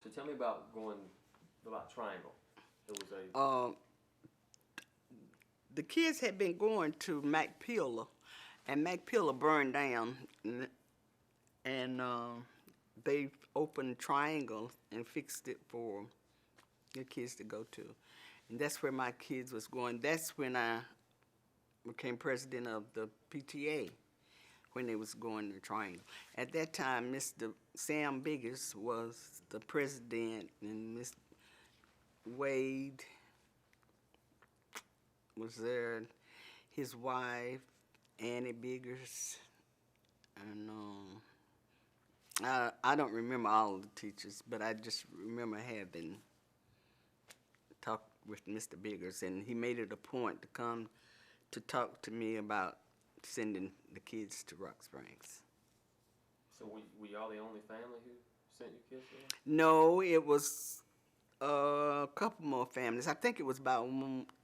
So tell me about Triangle. It was a The kids had been going to McPilla, and McPilla burned down, and they opened Triangle and fixed it for the kids to go to. And that's where my kids was going. That's when I became president of the PTA, when they was going to Triangle. At that time, Mr. Sam Biggers was the president, and Miss Wade was there, his wife, Annie Biggers, and I don't remember all the teachers, but I just remember having talked with Mr. Biggers, and he made it a point to come to talk to me about sending the kids to Rock Springs. So were y'all the only family who sent your kids there? No, it was a couple more families. I think it was about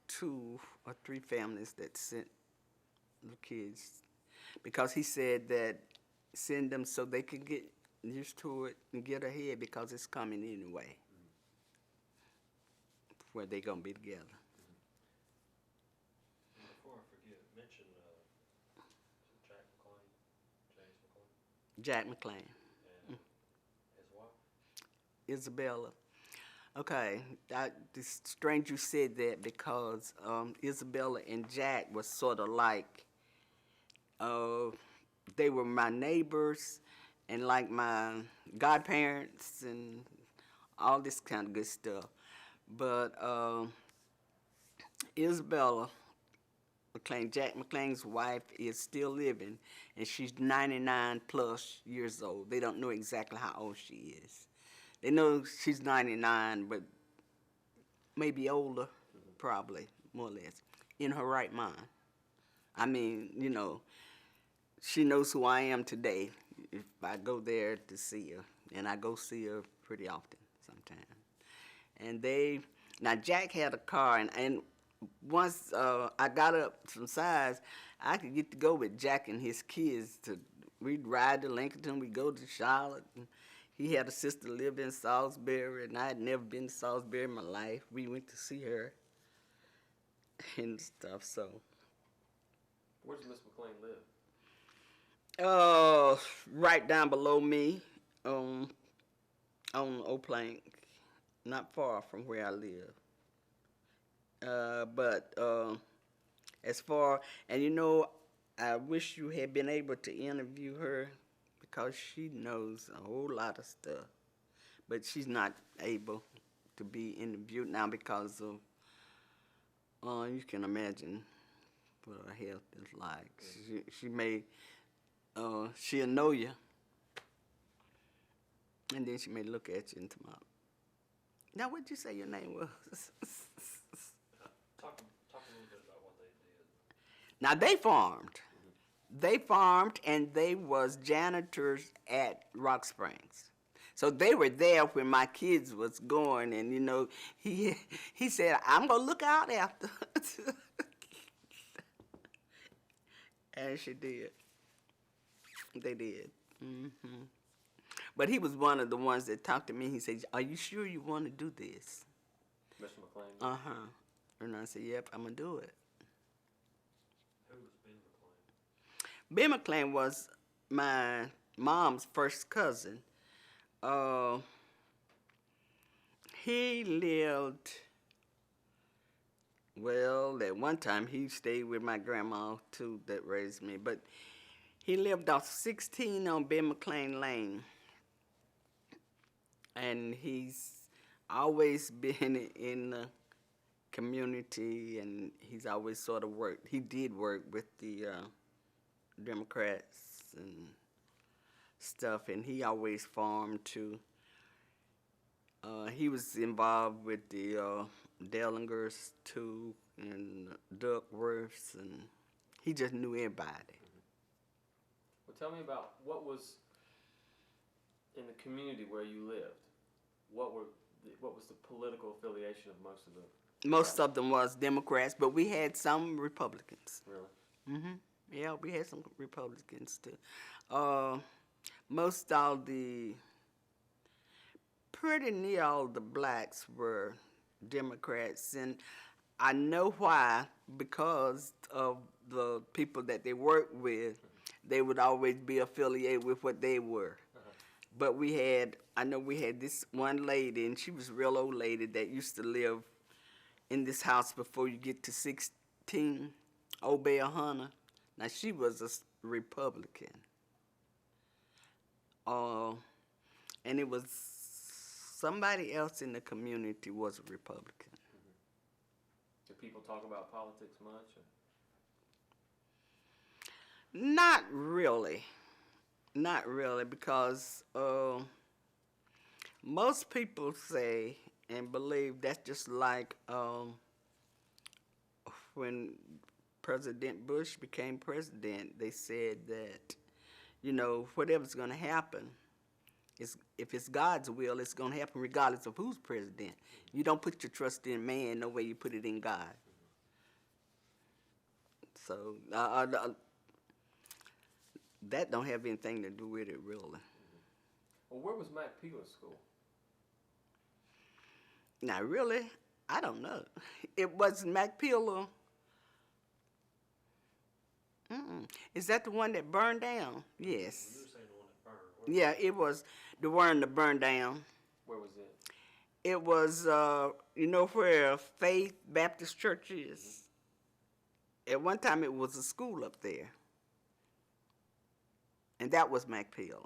2 or 3 families that sent the kids, because he said that send them so they could get used to it and get ahead, because it's coming anyway, where they gonna be together. Before I forget, mention Jack McClain, James McClain, Jack McClain, and his wife. Isabella. Okay, it's strange you said that, because Isabella and Jack was sort of like, they were my neighbors and like my godparents and all this kind of good stuff. But Isabella McClain, Jack McClain's wife, is still living, and she's 99 plus years old. They don't know exactly how old she is. They know she's 99, but maybe older, probably, more or less, in her right mind. I mean, she knows who I am today if I go there to see her, and I go see her pretty often sometimes. And now Jack had a car, and once I got up some size, I could get to go with Jack and his kids. We'd ride to Lincoln, we'd go to Charlotte. And he had a sister that lived in Salisbury, and I had never been to Salisbury in my life. We went to see her and stuff, so. Where does Miss McClain live? Right down below me, on Old Plank, not far from where I live. But as far, and I wish you had been able to interview her, because she knows a whole lot of stuff. But she's not able to be interviewed now because of, you can imagine what her health is like. She may, she'll know you, and then she may look at you and tomorrow. Now, what did you say your name was? Talk a little bit about what they did. Now, they farmed. They farmed, and they was janitors at Rock Springs. So they were there when my kids was going, and he said, "I'm gonna look out after." And she did. They did. But he was one of the ones that talked to me. He said, "Are you sure you want to do this?" Mr. McClain? And I said, "Yep, I'm gonna do it." Who was Ben McClain? Ben McClain was my mom's first cousin. He lived, well, at one time he stayed with my grandma too that raised me, but he lived off 16 on Ben McClain Lane. And he's always been in the community, and he's always sort of worked. He did work with the Democrats and stuff, and he always farmed too. He was involved with the Dellingers too, and Duckworths, and he just knew everybody. Well, tell me about what was in the community where you lived. What was the political affiliation of most of them? Most of them was Democrats, but we had some Republicans. Really? Yeah, we had some Republicans too. Most all the pretty near all the blacks were Democrats, and I know why, because of the people that they worked with. They would always be affiliated with what they were. But I know we had this one lady, and she was a real old lady that used to live in this house before you get to 16, Obey Hunter. Now, she was a Republican. And it was somebody else in the community was a Republican. Do people talk about politics much? Or? Not really. Not really, because most people say and believe that's just like when President Bush became president. They said that, whatever's going to happen, if it's God's will, it's going to happen regardless of who's president. You don't put your trust in man no way you put it in God. So that don't have anything to do with it, really. Well, where was Mac Peeler's school? Now, really, I don't know. It was Mac Peeler. Is that the one that burned down? Yes. You were saying the one that burned. Yeah, it was the one that burned down. Where was it? It was, where Faith Baptist Church is. At one time, it was a school up there. And that was Mac Peeler.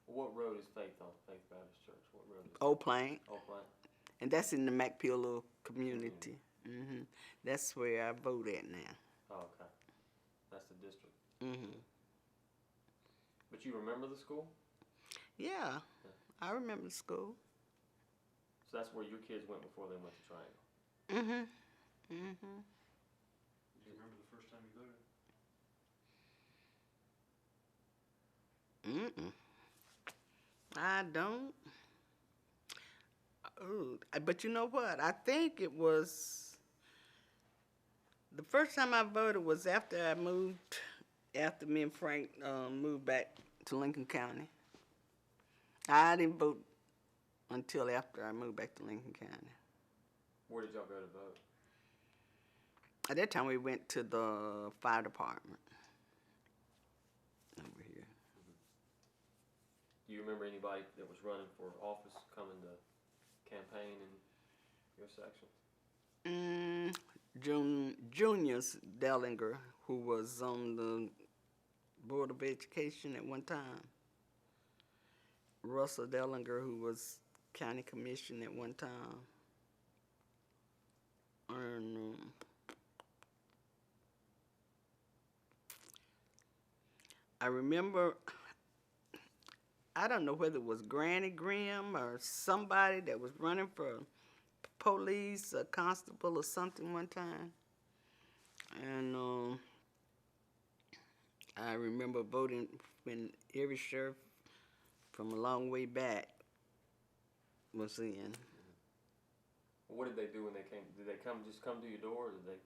What road is Faith on? Faith Baptist Church. What road is it? Old Plain. Old Plain. And that's in the Mac Peeler community. That's where I vote at now. Oh, okay. That's the district. Mm-hmm. But you remember the school? Yeah, I remember the school. So that's where your kids went before they went to Triangle? Mm-hmm. Do you remember the first time you voted? I don't. Ooh, but you know what? I think it was the first time I voted was after me and Frank moved back to Lincoln County. I didn't vote until after I moved back to Lincoln County. Where did y'all go to vote? At that time, we went to the fire department over here. Do you remember anybody that was running for office coming to campaign in your section? Junius Dellinger, who was on the Board of Education at one time. Russell Dellinger, who was county commission at one time. And I remember, I don't know whether it was Granny Grimm or somebody that was running for police or constable or something one time. And I remember voting when every sheriff from a long way back was in. What did they do when they came? Did they just come to your door, or did they?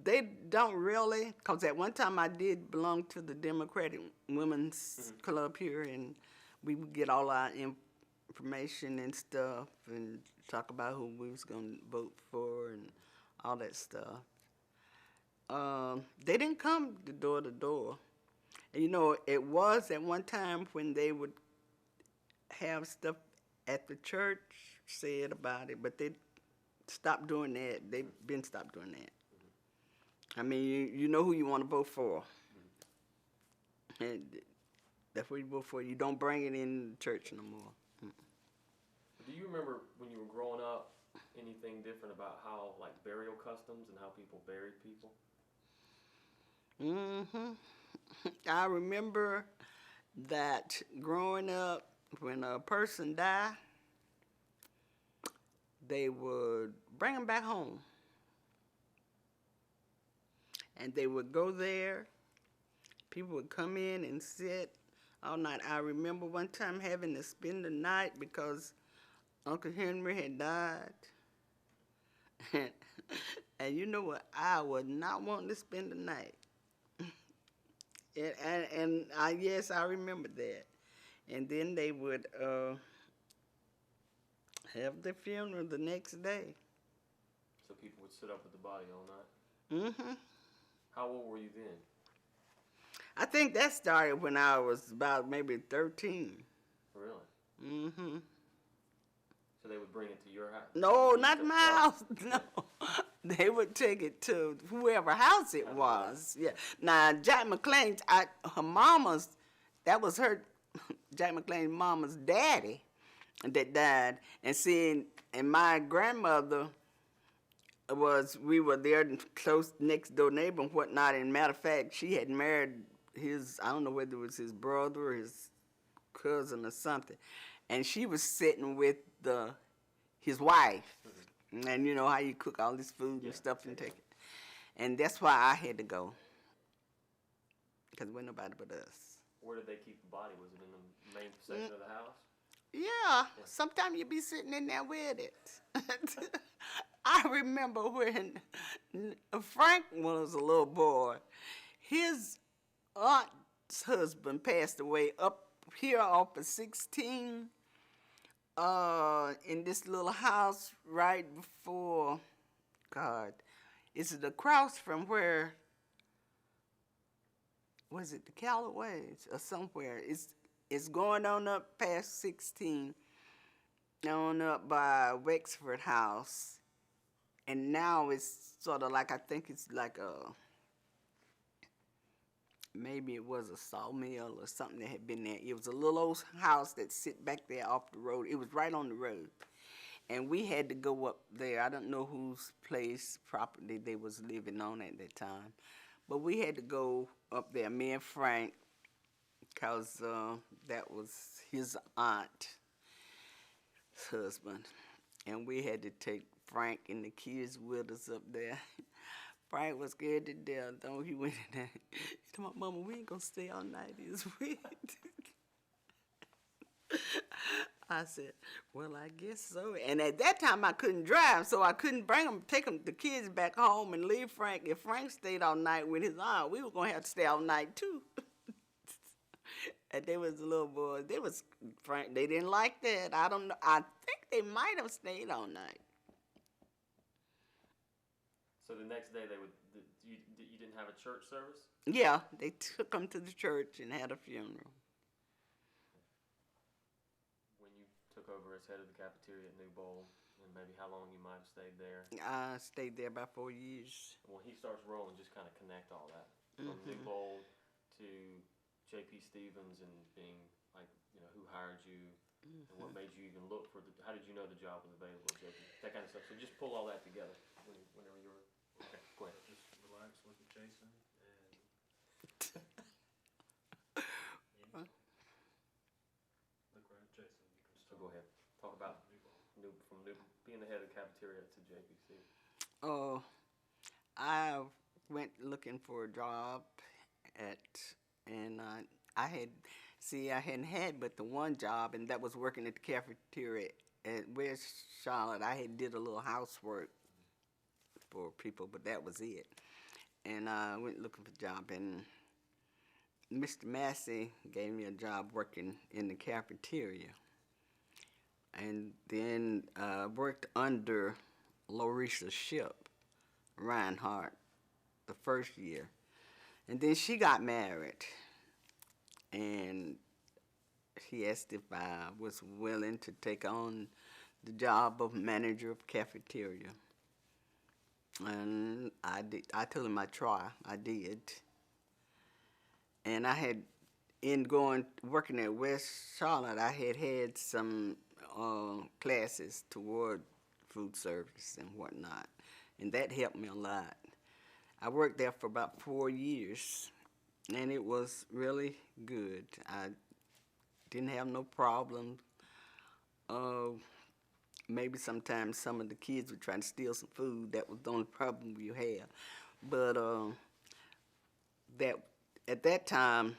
They don't really, because at one time I did belong to the Democratic Women's Club here, and we would get all our information and stuff and talk about who we was going to vote for and all that stuff. They didn't come door to door. And, it was at one time when they would have stuff at the church said about it, but they stopped doing that. They've been stopped doing that. I mean, you know who you want to vote for. And that's what you vote for. You don't bring it in the church no more. Do you remember when you were growing up anything different about how, like, burial customs and how people buried people? I remember that growing up, when a person died, they would bring them back home. And they would go there. People would come in and sit all night. I remember one time having to spend the night because Uncle Henry had died. And you know what? I was not wanting to spend the night. Yes, I remember that. And then they would have the funeral the next day. So people would sit up with the body all night. Hmm. How old were you then? I think that started when I was about maybe 13. Really? Hmm. So they would bring it to your house? No, You not took- my oh, house. No. They would take it to whoever house it was. Yeah. Now, Jack McLean's, her mama's, that was her, Jack McLean's mama's daddy that died. And seeing, and my grandmother we were there close next door neighbor and whatnot. And matter of fact, she had married I don't know whether it was his brother or his cousin or something. And she was sitting with his wife. And you know how you cook all this food and stuff and take it. And that's why I had to go. Because there wasn't nobody but us. Where did they keep the body? Was it in the main section of the house? Yeah, sometimes you be sitting in there with it. I remember when Frank was a little boy, his aunt's husband passed away up here off of 16 in this little house right before, God, it's across from where, was it the Callaways or somewhere? It's going on up past 16, on up by Wexford House. And now it's sort of like, I think it's like maybe it was a sawmill or something that had been there. It was a little old house that sit back there off the road. It was right on the road. And we had to go up there. I don't know whose place, property they was living on at that time. But we had to go up there, me and Frank, because that was his aunt's husband. And we had to take Frank and the kids with us up there. Frank was scared to death, though. He went in there. He told my mama, we ain't gonna stay all night, is we? I said, well, I guess so. And at that time, I couldn't drive, so I couldn't take the kids back home and leave Frank. If Frank stayed all night with his aunt, we were gonna have to stay all night too. And they was the little boys. Frank. They didn't like that. I don't know. I think they might have stayed all night. So the next day you didn't have a church service? Yeah, they took him to the church and had a funeral. When you took over as head of the cafeteria at New Bowl, and maybe how long you might have stayed there? I stayed there about 4 years. When he starts rolling, just kind of connect all that. From New Bowl to J.P. Stevens and being like, who hired you and what made you even look for how did you know the job was available at J.P.? That kind of stuff. So just pull all that together whenever you're, okay, go ahead. Just relax, look at Jason, and look right at Jason. You can So start. go ahead. Talk about being the head of the cafeteria to JPC. Oh, I went looking for a job and I hadn't had but the one job, and that was working at the cafeteria at West Charlotte. I had did a little housework for people, but that was it. And I went looking for a job, and Mr. Massey gave me a job working in the cafeteria. And then worked under Larissa Ship, Reinhardt, the first year. And then she got married, and he asked if I was willing to take on the job of manager of cafeteria. And I did. I told him I'd try. I did. And I had, working at West Charlotte, I had some classes toward food service and whatnot, and that helped me a lot. I worked there for about 4 years, and it was really good. I didn't have no problems. Maybe sometimes some of the kids would try to steal some food. That was the only problem you had. But at that time,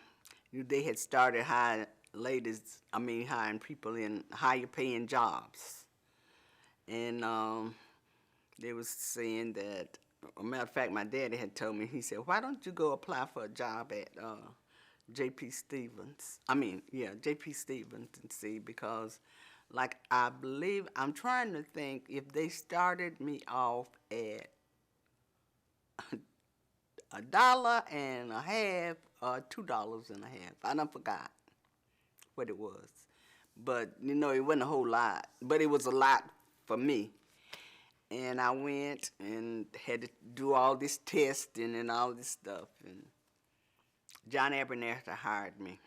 they had started hiring people in higher paying jobs. And they was saying that, a matter of fact, my daddy had told me, he said, why don't you go apply for a job at J.P. Stevens. J.P. Stevens, and see, because, like, I believe, I'm trying to think if they started me off at $1.50 or $2.50. I done forgot what it was. But, it wasn't a whole lot. But it was a lot for me. And I went and had to do all this testing and all this stuff. And John Abernathy hired me.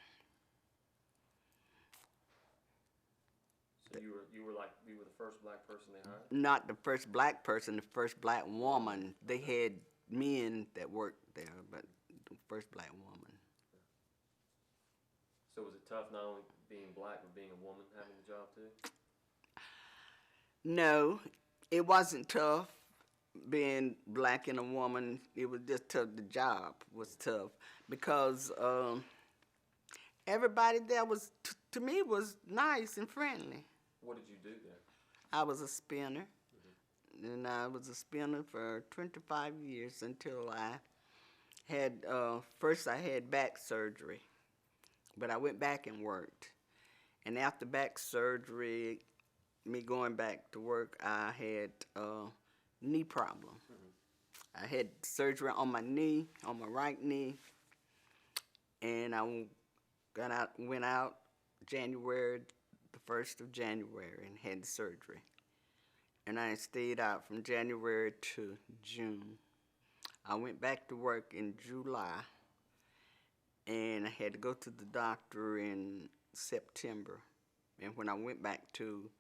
So you were the first black person they hired? Not the first black person, the first black woman. They had men that worked there, but the first black woman. So was it tough not only being black but being a woman having the job too? No, it wasn't tough being black and a woman. It was just tough. The job was tough because everybody there was, to me, was nice and friendly. What did you do there? I was a spinner, and I was a spinner for 25 years until I had, first I had back surgery, but I went back and worked. And after back surgery, me going back to work, I had a knee problem. I had surgery on my knee, on my right knee, and I went out January, the 1st of January, and had the surgery. And I stayed out from January to June. I went back to work in July, and I had to go to the doctor in September. And when I went back to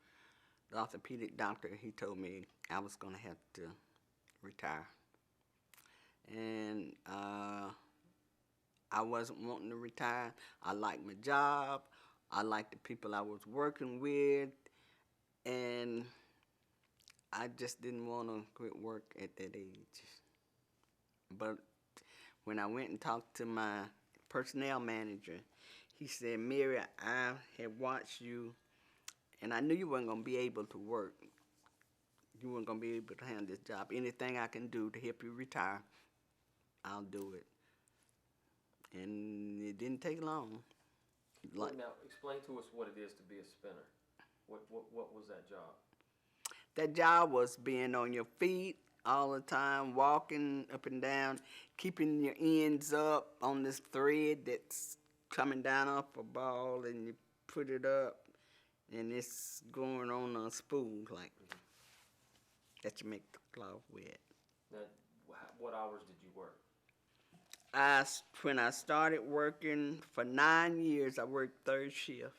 the orthopedic doctor, he told me I was going to have to retire. And I wasn't wanting to retire. I liked my job. I liked the people I was working with. And I just didn't want to quit work at that age. But when I went and talked to my personnel manager, he said, Mary, I had watched you, and I knew you weren't going to be able to work. You weren't going to be able to handle this job. Anything I can do to help you retire, I'll do it. And it didn't take long. Now, explain to us what it is to be a spinner. What was that job? That job was being on your feet all the time, walking up and down, keeping your ends up on this thread that's coming down off a ball, and you put it up, and it's going on a spool like that you make the cloth with. Now, what hours did you work? When I started working for 9 years, I worked third shift.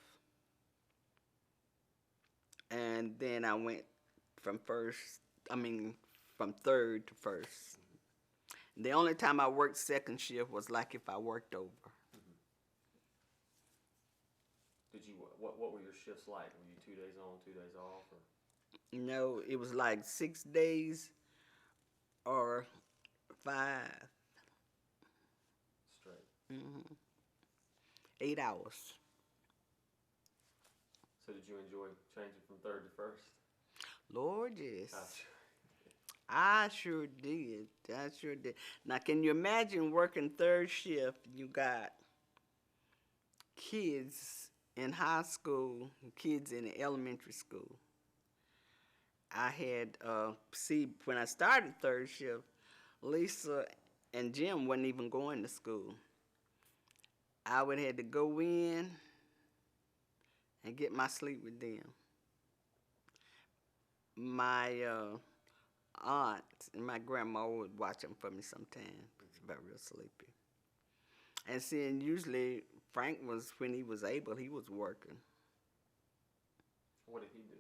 And then I went from third to first. The only time I worked second shift was like if I worked over. What were your shifts like? Were you 2 days on, 2 days off? Or? No, it was like 6 days or 5. Straight. 8 hours. So did you enjoy changing from third to first? Lord, yes. I sure did. I sure did. Now, can you imagine working third shift? You got kids in high school, kids in elementary school. I had, when I started third shift, Lisa and Jim wasn't even going to school. I would have to go in and get my sleep with them. My aunt and my grandma would watch them for me sometimes. She was real sleepy. And seeing usually Frank was, when he was able, he was working. What did he do?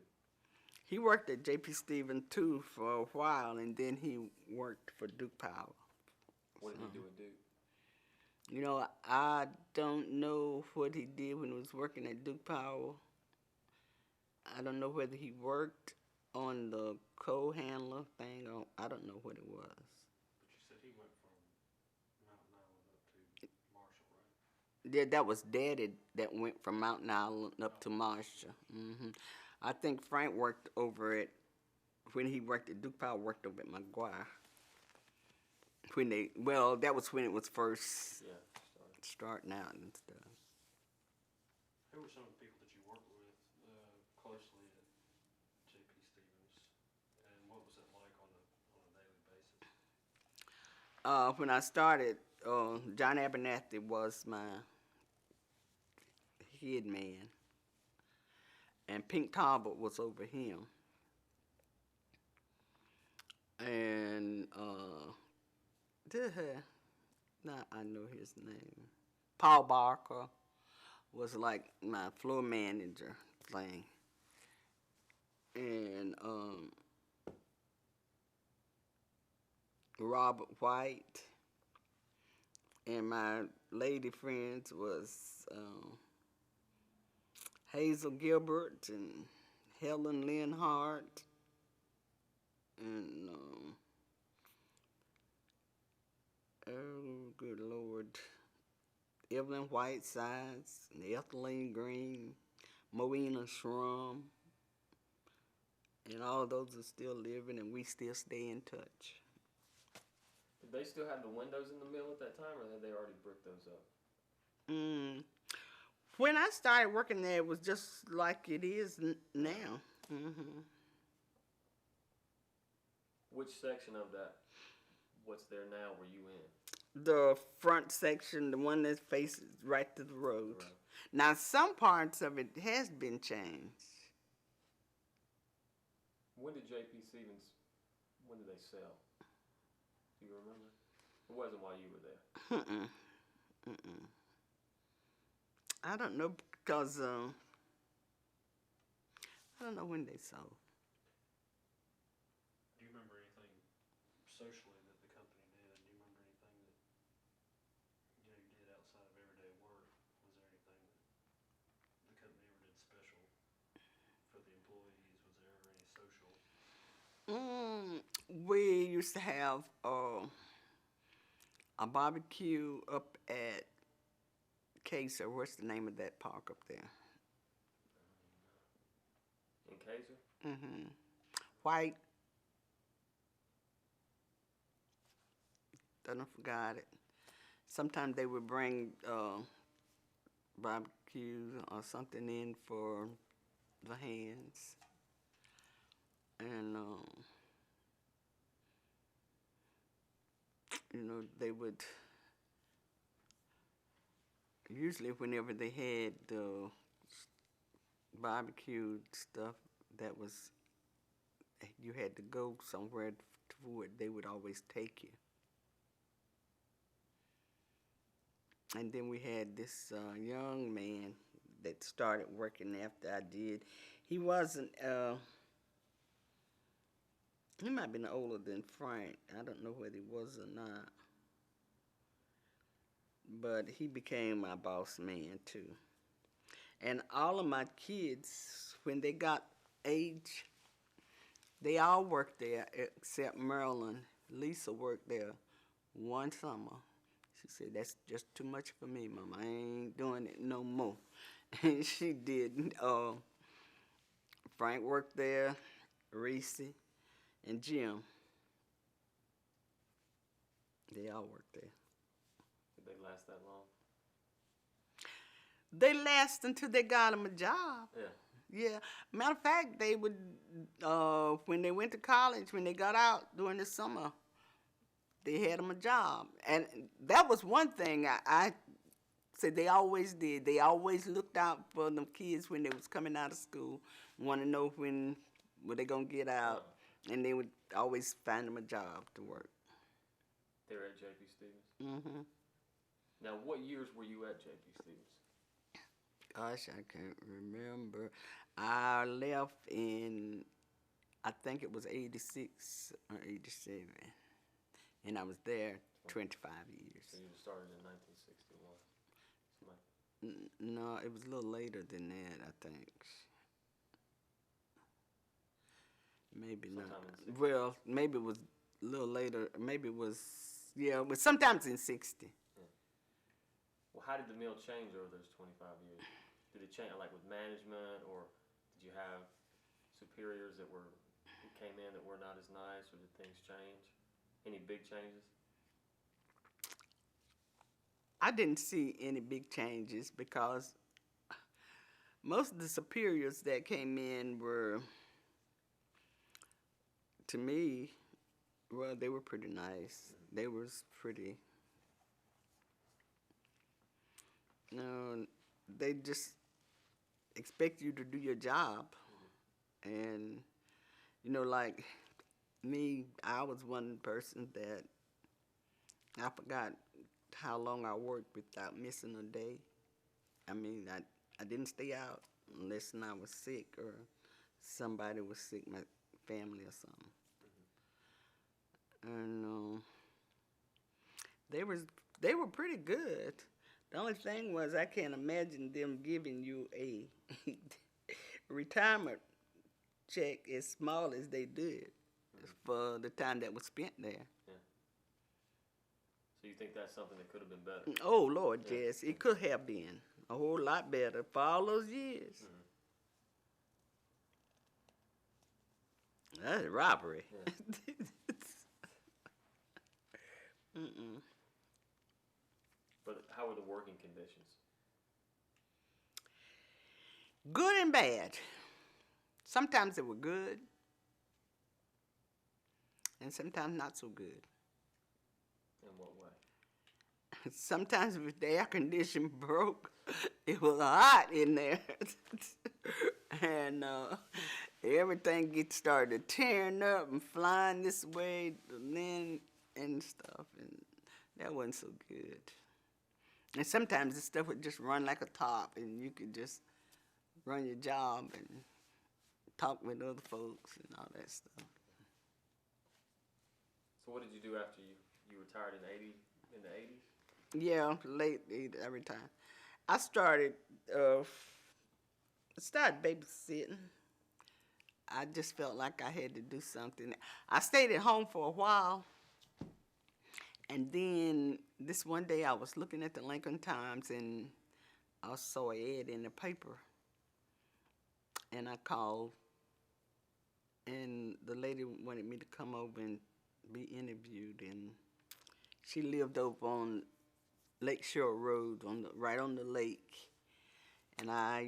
He worked at J.P. Stevens too for a while, and then he worked for Duke Power. What did he do at Duke? You know, I don't know what he did when he was working at Duke Power. I don't know whether he worked on the coal handler thing, or I don't know what it was. But you said he went from Mountain Island up to Marshall, right? Yeah, that was Daddy that went from Mountain Island up to Marshall. I think Frank worked over it, when he worked at Duke Power, worked over at McGuire. That was when it was first starting out and stuff. Who were some of the people that you worked with closely at J.P. Stevens, and what was it like on a daily basis? When I started, John Abernathy was my head man, and Pink Talbot was over him. And now I know his name. Paul Barker was like my floor manager thing. And Robert White. And my lady friends was Hazel Gilbert and Helen Linhart and oh good Lord, Evelyn Whitesides and Ethelene Green, Moena Shrum, and all those are still living, and we still stay in touch. Did they still have the windows in the mill at that time, or had they already bricked those up? When I started working there, it was just like it is now. Mm-hmm. Which section of that, what's there now, were you in? The front section, the one that faces right to the road. Right. Now, some parts of it has been changed. When did J.P. Stevens, when did they sell? Do you remember? It wasn't while you were there. I don't know because I don't know when they sold. Do you remember anything socially that the company did? Do you remember anything that you did outside of everyday work? Was there anything that the company ever did special for the employees? Was there ever any social? We used to have a barbecue up at Kaiser. What's the name of that park up there? In Kaiser? Mm-hmm. White. Done forgot it. Sometimes they would bring barbecue or something in for the hands. And, they would, usually whenever they had the barbecue stuff, that was, you had to go somewhere to it, they would always take you. And then we had this young man that started working after I did. He wasn't, he might have been older than Frank. I don't know whether he was or not. But he became my boss man too. And all of my kids, when they got age, they all worked there except Marilyn. Lisa worked there one summer. She said, "That's just too much for me, Mama. I ain't doing it no more." And she did. Frank worked there, Reese, and Jim. They all worked there. Did they last that long? They last until they got them a job. Yeah. Yeah. Matter of fact, they would, when they went to college, when they got out during the summer, they had them a job. And that was one thing I said they always did. They always looked out for them kids when they was coming out of school, want to know when were they going to get out. And they would always find them a job to work. They were at J.P. Stevens? Mm-hmm. Now, what years were you at J.P. Stevens? Gosh, I can't remember. I left in, I think it was 86 or 87. And I was there 25 years. So you started in 1961. No, it was a little later than that, I think. Maybe not. Well, maybe it was a little later. Maybe it was, yeah, it was sometimes in 60. Yeah. Well, how did the mill change over those 25 years? Did it change, like with management, or did you have superiors who came in that were not as nice, or did things change? Any big changes? I didn't see any big changes because most of the superiors that came in were, to me, well, they were pretty nice. They was pretty, you know, they just expect you to do your job. And, you know, like me, I was one person that I forgot how long I worked without missing a day. I mean, I didn't stay out unless I was sick or somebody was sick, my family or something. And they was they were pretty good. The only thing was I can't imagine them giving you a retirement check as small as they did for the time that was spent there. Yeah. So you think that's something that could have been better? Oh Lord, Yeah. yes, it could have been a whole lot better for all those years. That's robbery. Yeah. Mm-mm. But how were the working conditions? Good and bad. Sometimes they were good, and sometimes not so good. In what way? Sometimes if the air condition broke, it was hot in there. And everything started tearing up and flying this way and then and stuff. And that wasn't so good. And sometimes the stuff would just run like a top and you could just run your job and talk with other folks and all that stuff. So what did you do after you retired in the 80s? Yeah, late every time. I started babysitting. I just felt like I had to do something. I stayed at home for a while, and then this one day I was looking at the Lincoln Times and I saw an ad in the paper, and I called, and the lady wanted me to come over and be interviewed, and she lived over on Lakeshore Road, right on the lake, and I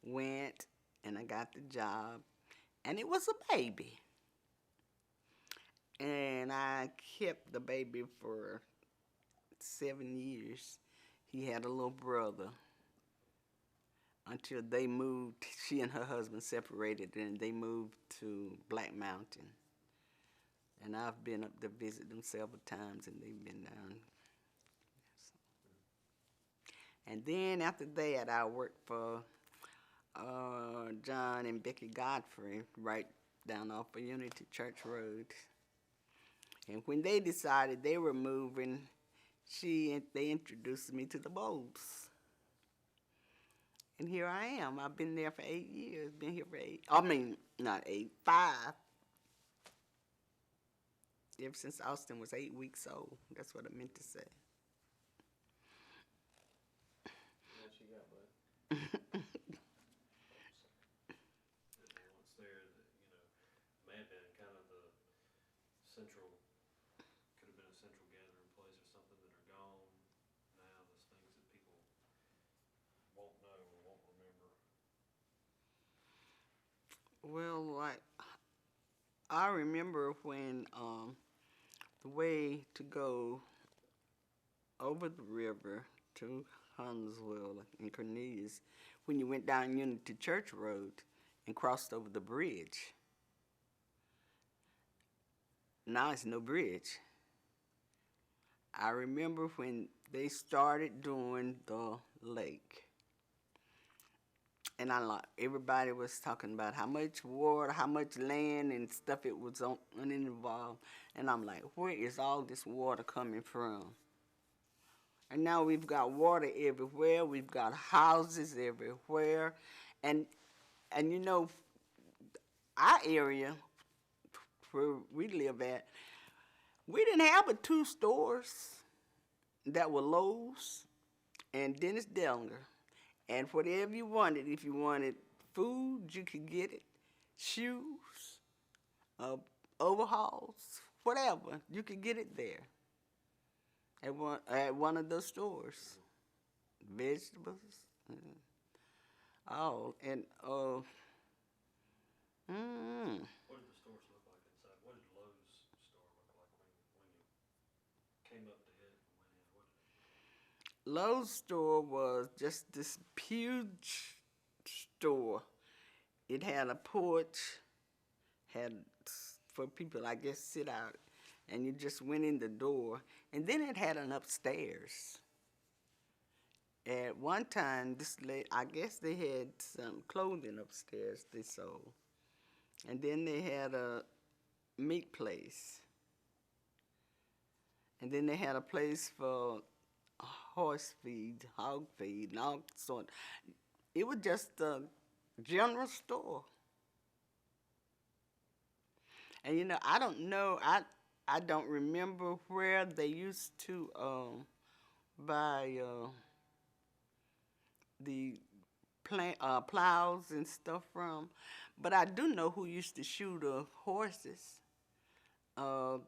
went and I got the job, and it was a baby, and I kept the baby for 7 years. He had a little brother until they moved. She and her husband separated, and they moved to Black Mountain, and I've been up to visit them several times, and they've been down. And then after that, I worked for John and Becky Godfrey right down off of Unity Church Road. And when they decided they were moving, they introduced me to the Bowles. And here I am. I've been there for 8 years. Been here for 8. I mean, not 8, 5. Ever since Austin was 8 weeks old. That's what I meant to say. What you got, bud? Once there, may have been kind of the central, could have been a central gathering place or something that are gone now. There's things that people won't know or won't remember. Well, like, I remember when the way to go over the river to Huntsville and Cornelius, when you went down Unity Church Road and crossed over the bridge. Now it's no bridge. I remember when they started doing the lake. And everybody was talking about how much water, how much land and stuff it was on and involved. And I'm like, where is all this water coming from? And now we've got water everywhere. We've got houses everywhere. And our area where we live at, we didn't have but 2 stores that were Lowe's and Dennis Dellinger. And whatever you wanted, if you wanted food, you could get it. Shoes, overhauls, whatever, you could get it there. At one of those stores. Vegetables. Oh, and mm, What did the stores look like inside? What did Lowe's store look like when you came up to it and went in? What did it Lowe's store was just this huge store. It had a porch, had for people, I guess, sit out, and you just went in the door, and then it had an upstairs. At one time, I guess they had some clothing upstairs they sold, and then they had a meat place, and then they had a place for horse feed, hog feed, and all sort. It was just a general store. And I don't know. I don't remember where they used to buy the plows and stuff from, but I do know who used to shoe the horses. Uh,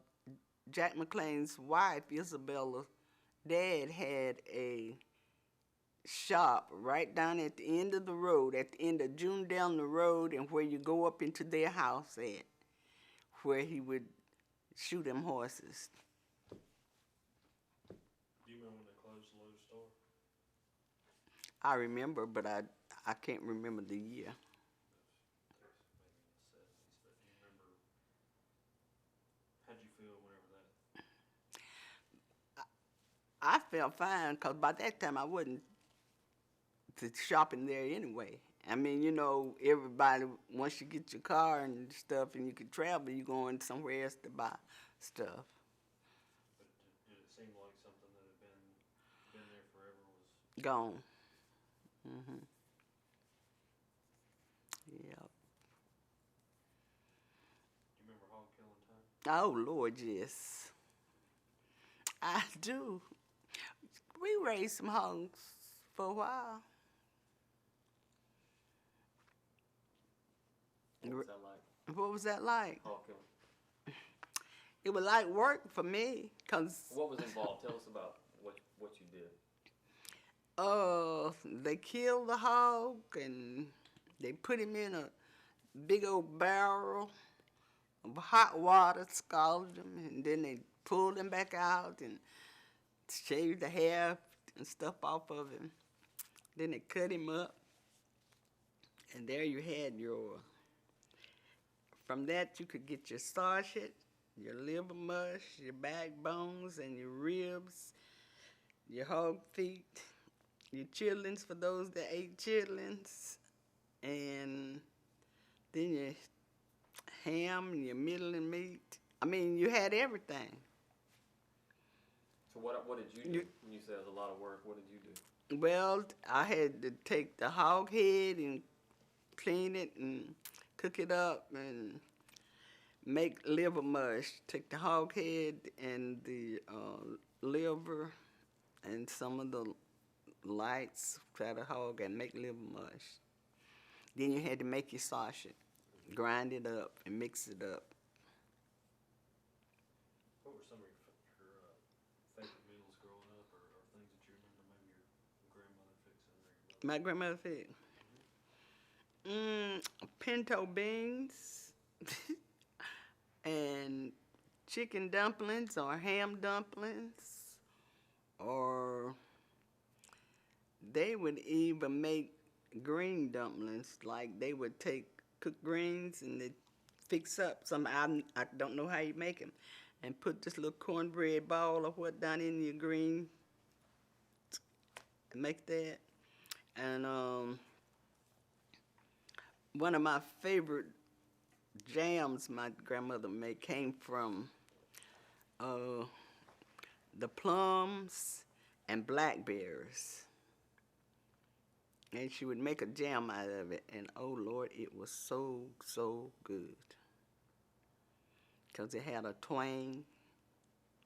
Jack McLean's wife, Isabella, dad had a shop right down at the end of the road, at the end of June down the road, and where you go up into their house at, where he would shoot them horses. Do you remember when they closed the Lowe's store? I remember, but I can't remember the year. Maybe in the 70s, but do you remember, how'd you feel whenever that? I felt fine because by that time I wasn't shopping there anyway. I mean, everybody, once you get your car and stuff and you can travel, you're going somewhere else to buy stuff. But did it seem like something that had been there forever was Gone. Yep. Do you remember hog killing time? Oh, Lord, yes. I do. We raised some hogs for a while. What was that like? What was that like? Hog killing. It was like work for me, because What was involved? Tell us about what you did. they killed the hog and they put him in a big old barrel of hot water, scalded him, and then they pulled him back out and shaved the hair and stuff off of him. Then they cut him up, and there you had from that you could get your sausage, your liver mush, your backbones, and your ribs, your hog feet, your chitlins for those that ate chitlins, and then your ham and your middling meat. I mean, you had everything. So what did you do? When you said it was a lot of work, what did you do? Well, I had to take the hog head and clean it and cook it up and make liver mush. Take the hog head and the liver and some of the lights for the hog and make liver mush. Then you had to make your sausage, grind it up and mix it up. What were some of your favorite meals growing up, or things that you remember maybe your grandmother fixing or your mother? My grandmother fixed pinto beans and chicken dumplings or ham dumplings, or they would even make green dumplings. Like they would take cooked greens and they fix up some. I don't know how you make them, and put this little cornbread ball or what down in your green and make that. And one of my favorite jams my grandmother made came from the plums and blackberries. And she would make a jam out of it, and oh Lord, it was so, so good. Because it had a twang.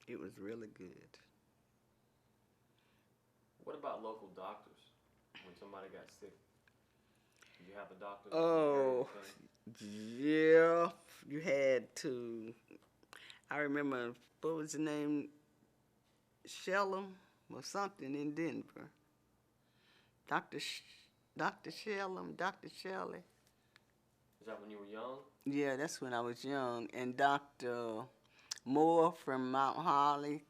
It was really good. What about local doctors? When somebody got sick, did you have a doctor? Oh, yeah, you had to. I remember, what was the name? Shellum or something in Denver. Dr. Dr. Shellum, Dr. Shelley. Is that when you were young? Yeah, that's when I was young. And Dr. Moore from Mount Holly.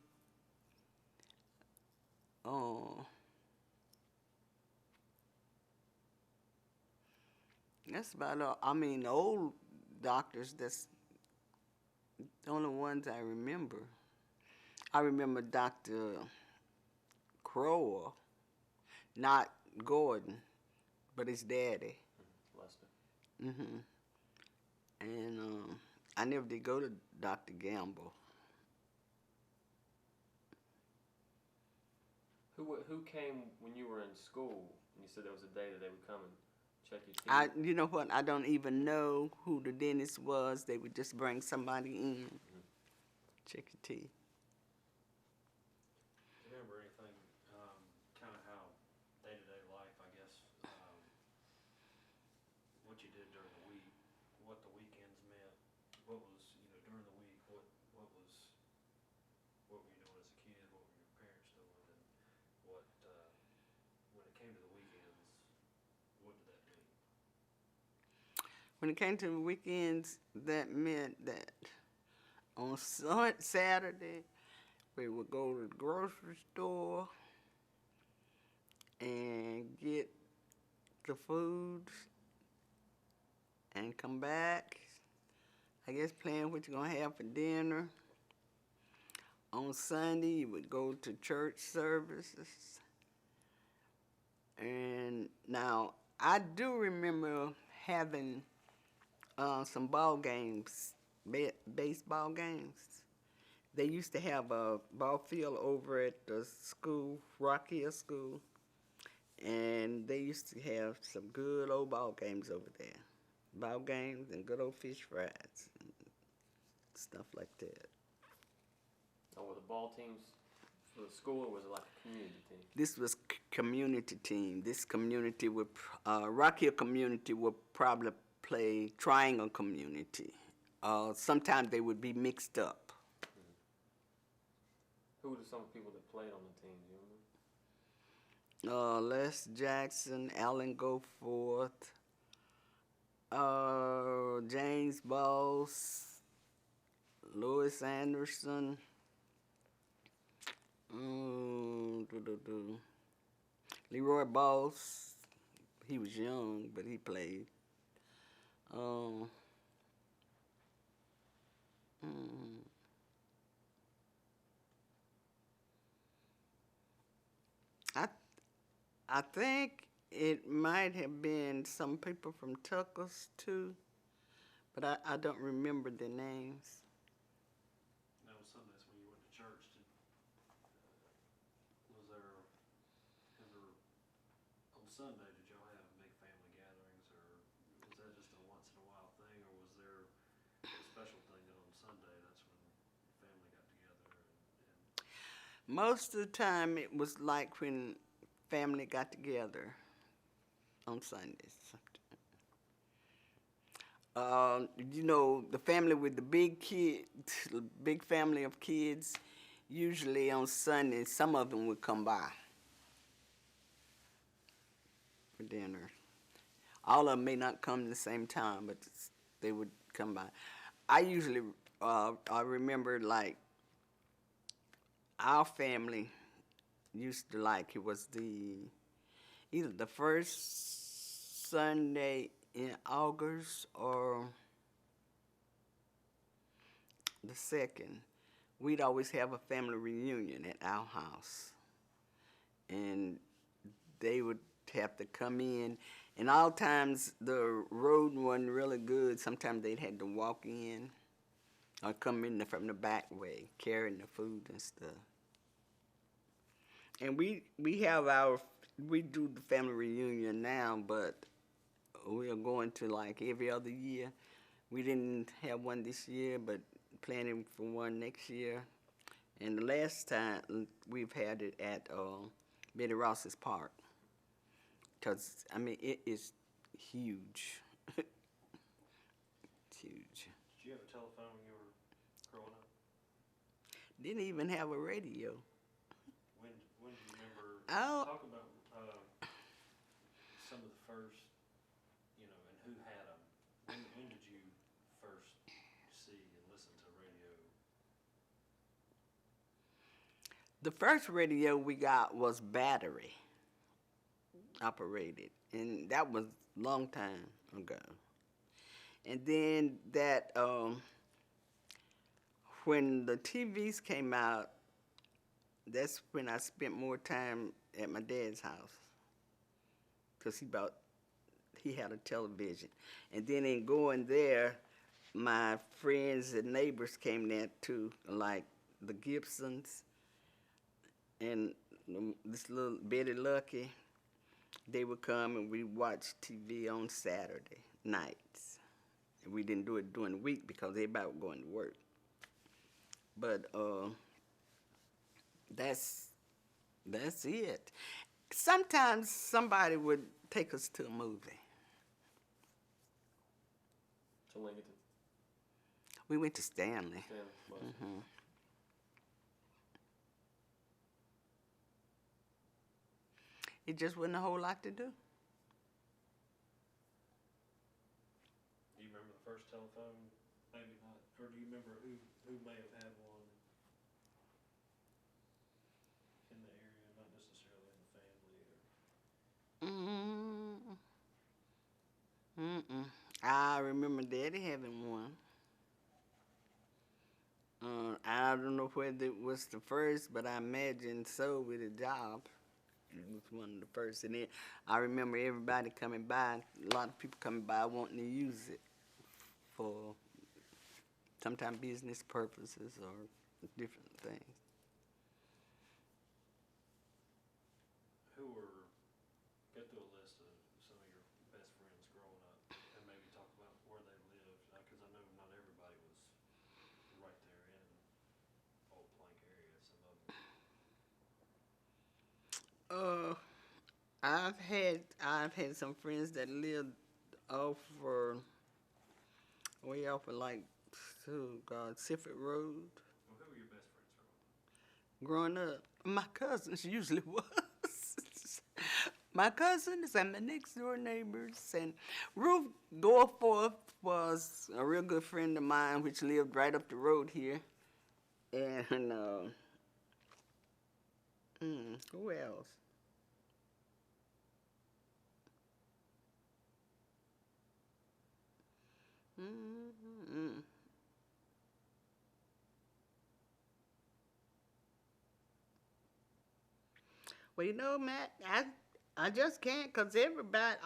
Oh, that's about all. I mean, the old doctors, that's the only ones I remember. I remember Dr. Crower, not Gordon, but his daddy. Lester. Hmm. And I never did go to Dr. Gamble. Who came when you were in school? And you said there was a day that they would come and check your teeth. You know what? I don't even know who the dentist was. They would just bring somebody in, check your teeth. Do you remember anything, kind of how day-to-day life, I guess, what you did during the week, what the weekends meant, what was, during the week, what were you doing as a kid, what were your parents doing, and what, when it came to the weekends, what did that mean? When it came to the weekends, that meant that on Saturday, we would go to the grocery store and get the foods and come back. I guess plan what you're going to have for dinner. On Sunday, you would go to church services. And now, I do remember having some ball games, baseball games. They used to have a ball field over at the school, Rock Hill School, and they used to have some good old ball games over there. Ball games and good old fish fries and stuff like that. Now, were the ball teams for the school, or was it like a community team? This was community team. This community would, Rock Hill community would probably play Triangle community. Sometimes they would be mixed up. Who were some people that played on the team? Do you remember? Les Jackson, Alan Goforth, James Boss, Louis Anderson, Leroy Boss. He was young, but he played. I think it might have been some people from Tucker's too, but I don't remember their names. That was Sundays when you went to church. Was there ever, on Sunday, did y'all have big family gatherings, or was that just a once in a while thing, or was there a special thing that on Sunday, that's when family got together? Most of the time, it was like when family got together on Sundays. The family with the big kids, the big family of kids, usually on Sundays, some of them would come by for dinner. All of them may not come at the same time, but they would come by. I usually, I remember like our family used to like, it was either the first Sunday in August or the second. We'd always have a family reunion at our house, and they would have to come in, and all times the road wasn't really good. Sometimes they'd had to walk in or come in from the back way, carrying the food and stuff. And we do the family reunion now, but we are going to like every other year. We didn't have one this year, but planning for one next year. And the last time we've had it at Betty Ross's Park. Because, I mean, it is huge. It's huge. Did you have a telephone when you were growing up? Didn't even have a radio. Oh, talk about some of the first, and who had them. When did you first see and listen to radio? the first radio we got was battery operated, and that was a long time ago. And then when the TVs came out, that's when I spent more time at my dad's house, because he had a television. And then in going there, my friends and neighbors came there too, like the Gibsons and this little Betty Lucky. They would come and we watched TV on Saturday nights. And we didn't do it during the week because everybody was going to work. But that's it. Sometimes somebody would take us to a movie. To Lincoln. We went to Stanley. Stanley. It just wasn't a whole lot to do. Do you remember the first telephone? Maybe not. Or do you remember who may have had one in the area, not necessarily in the family? Or I remember Daddy having one. I don't know whether it was the first, but I imagine so with a job. It was one of the first. And then I remember everybody coming by, a lot of people coming by wanting to use it for sometimes business purposes or different things. get through a list of some of your best friends growing up, and maybe talk about where they lived, because I know not everybody was right there in Old Plank area. Some of them. I've had some friends that lived way off of like, oh God, Sifford Road. Well, who were your best friends growing up? Growing up, my cousins usually was. My cousins and my next door neighbors, and Ruth Goreforth was a real good friend of mine, which lived right up the road here. And who else? Mm-hmm. Well, Matt, I just can't, because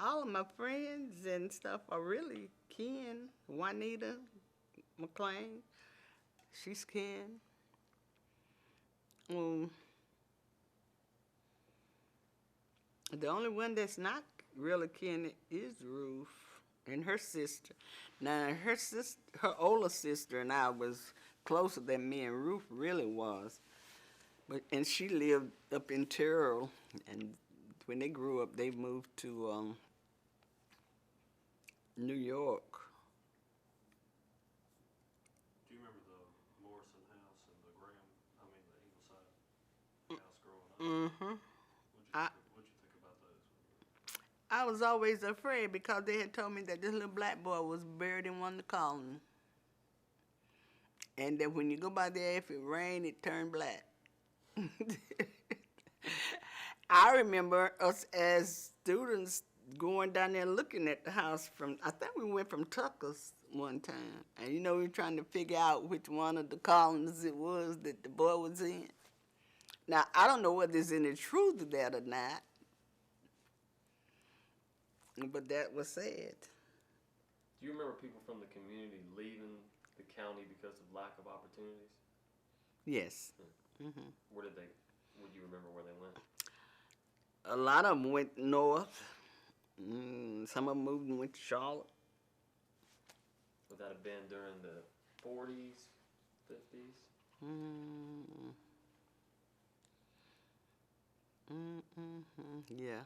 all of my friends and stuff are really kin. Juanita McLean, she's kin. The only one that's not really kin is Ruth and her sister. Now, her older sister and I was closer than me and Ruth really was. And she lived up in Terrell, and when they grew up, they moved to New York. Do you remember the Morrison house and the Ingleside house growing up? Mm-hmm. What'd you think about those? I was always afraid because they had told me that this little black boy was buried in one of the columns. And that when you go by there, if it rained, it turned black. I remember us as students going down there looking at the house I think we went from Tucker's one time. And we were trying to figure out which one of the columns it was that the boy was in. Now, I don't know whether there's any truth to that or not, but that was said. Do you remember people from the community leaving the county because of lack of opportunities? Yes. Mm-hmm. Would you remember where they went? A lot of them went north. Some of them moved and went to Charlotte. Would that have been during the 40s, 50s? Yeah.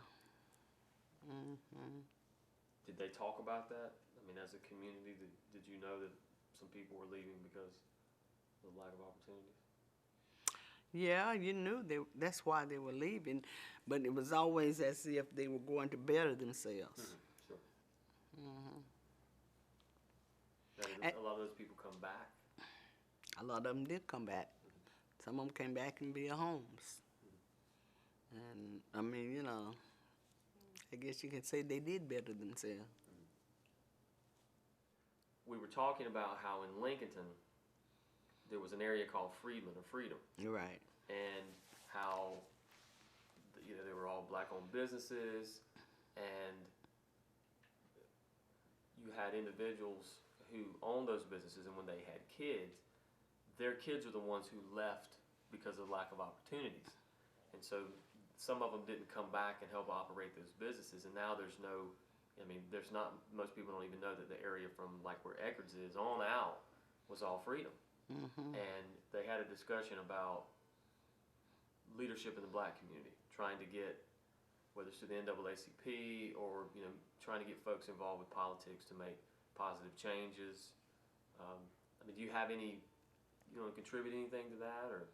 Did they talk about that? I mean, as a community, did you know that some people were leaving because of the lack of opportunities? Yeah, you knew that's why they were leaving, but it was always as if they were going to better themselves. Sure. Hmm Now, And a lot of those people come back. a lot of them did come back. Some of them came back and built homes. And I mean, I guess you can say they did better themselves. We were talking about how in Lincolnton there was an area called Freedom, You're right. and how they were all black-owned businesses, and you had individuals who owned those businesses, and when they had kids, their kids were the ones who left because of lack of opportunities, and so some of them didn't come back and help operate those businesses, and now there's no. I mean, there's not. Most people don't even know that the area from like where Eckerd's is on out was all Freedom. Hmm And they had a discussion about leadership in the black community, trying to get, whether it's through the NAACP or trying to get folks involved with politics to make positive changes. I mean, do you have any, contribute anything to that, or?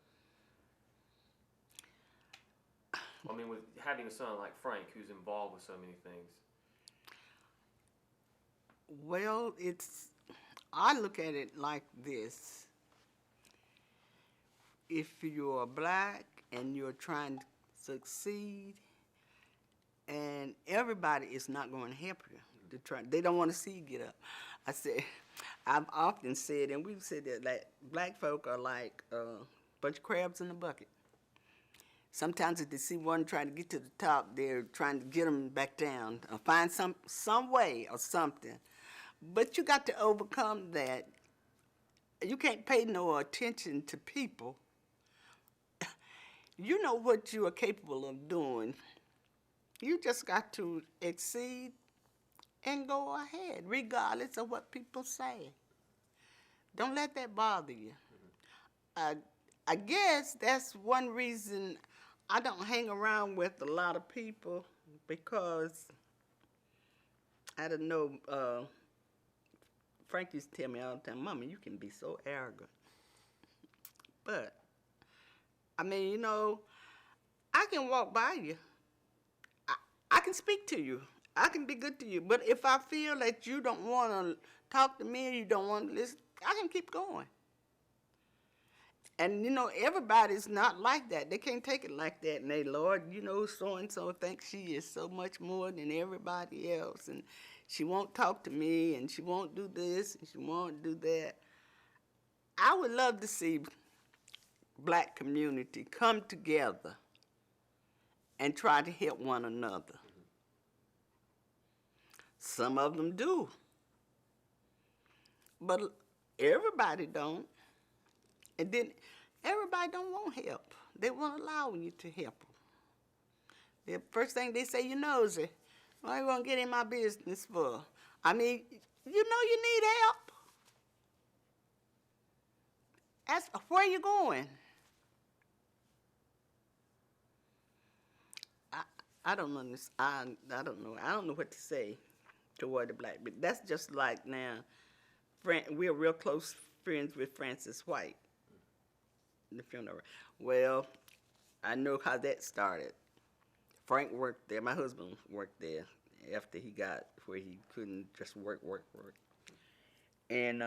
I mean, with having a son like Frank who's involved with so many things. Well, I look at it like this. If you're black and you're trying to succeed, and everybody is not going to help you they don't want to see you get up. I've often said, and we've said that black folk are like a bunch of crabs in a bucket. Sometimes if they see one trying to get to the top, they're trying to get them back down or find some way or something. But you got to overcome that. You can't pay no attention to people. You know what you are capable of doing. You just got to exceed and go ahead, regardless of what people say. Don't let that bother you. I guess that's one reason I don't hang around with a lot of people, because I don't know. Frank used to tell me all the time, "Mama, you can be so arrogant." But I mean, I can walk by you. I can speak to you. I can be good to you. But if I feel that you don't want to talk to me or you don't want to listen, I can keep going. And, everybody's not like that. They can't take it like that. And they, Lord, so-and-so thinks she is so much more than everybody else. And she won't talk to me, and she won't do this, and she won't do that. I would love to see black community come together and try to help one another. Some of them do. But everybody don't. And then everybody don't want help. They won't allow you to help them. The first thing they say, is, "What are you going to get in my business for?" I mean, you need help. Where are you going? I don't understand. I don't know. I don't know what to say toward the black. But that's just like now, we're real close friends with Francis White, the funeral. Well, I know how that started. Frank worked there. My husband worked there after he got where he couldn't just work. And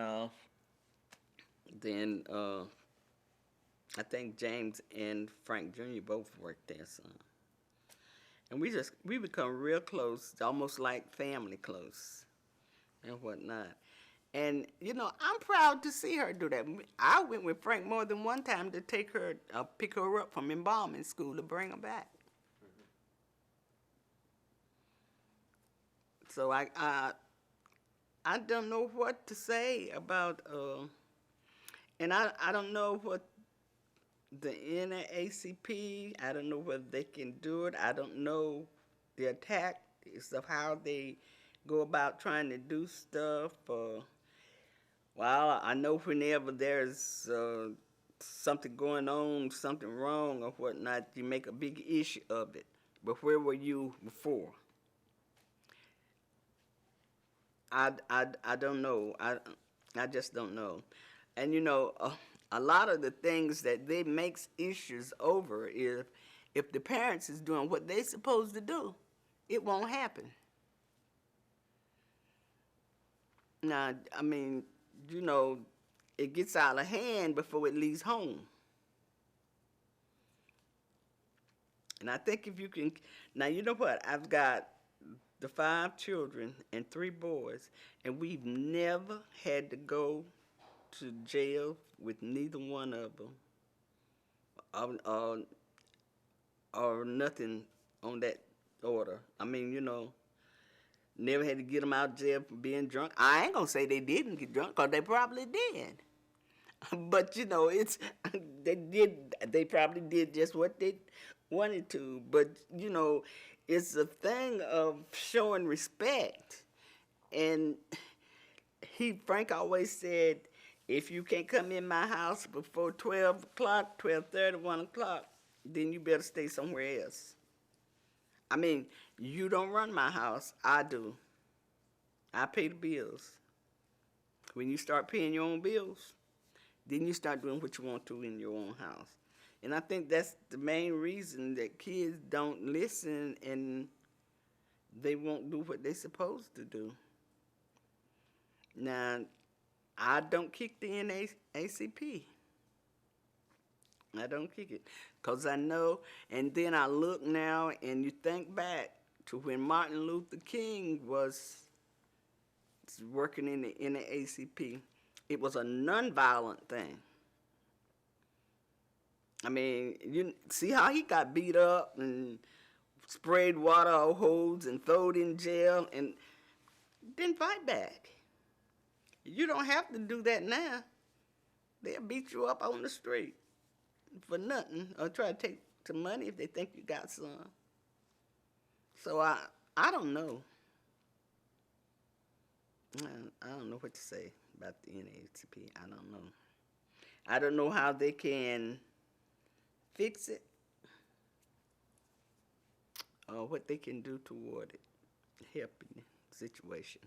then I think James and Frank Jr. both worked there, son. And we become real close, almost like family close and whatnot. And, I'm proud to see her do that. I went with Frank more than one time to take her, pick her up from embalming school to bring her back. So I don't know what to say about, and I don't know what the NAACP, I don't know whether they can do it. I don't know their tactics of how they go about trying to do stuff. Well, I know whenever there's something going on, something wrong or whatnot, you make a big issue of it. But where were you before? I don't know. I just don't know. And a lot of the things that they makes issues over, if the parents is doing what they supposed to do, it won't happen. Now, I mean, you know, it gets out of hand before it leaves home. And I think if you can, now you know what? I've got the 5 children and 3 boys, and we've never had to go to jail with neither one of them, or nothing on that order. I mean, you know, never had to get them out of jail for being drunk. I ain't gonna say they didn't get drunk, cause they probably did. But you know, they probably did just what they wanted to. But you know, it's a thing of showing respect. And Frank always said, if you can't come in my house before 12 o'clock, 12:30, 1 o'clock, then you better stay somewhere else. I mean, you don't run my house, I do. I pay the bills. When you start paying your own bills, then you start doing what you want to in your own house. And I think that's the main reason that kids don't listen and they won't do what they're supposed to do. Now, I don't kick the NAACP. I don't kick it. Because I know, and then I look now and you think back to when Martin Luther King was working in the NAACP. It was a nonviolent thing. I mean, you see how he got beat up and sprayed water on holes and thrown in jail and didn't fight back. You don't have to do that now. They'll beat you up on the street for nothing or try to take some money if they think you got some. So I don't know. I don't know what to say about the NAACP. I don't know. I don't know how they can fix it or what they can do toward it, helping the situation.